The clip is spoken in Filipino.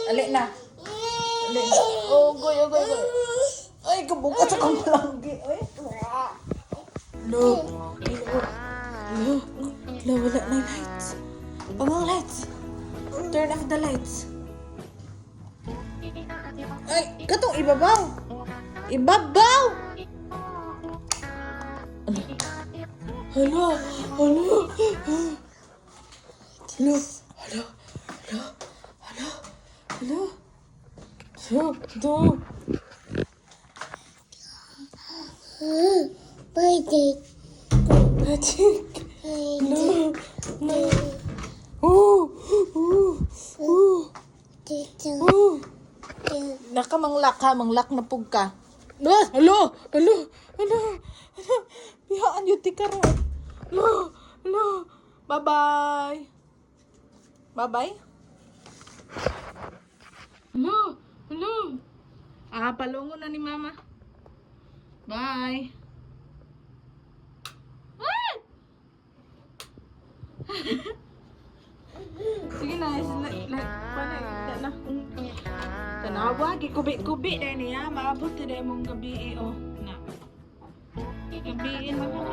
Ali na. Ali na. Oh, goy. Ay, kabukas sa kamalanggi. Ay. No. No. No, wala na yung lights. Pamang lights. Turn off the lights. Ay, katong ibabaw. Ibabaw! Hala. Magic. Nakamanglak ha, manglak na pug ka. Hello. Bihaan yun ti karo. Hello. Bye-bye. Hello. Palungo na ni mama. Bye. Sige na, na. Tanawa, kubi na niya. Maabot na mong gabi, oh. Na. Gabiin mo.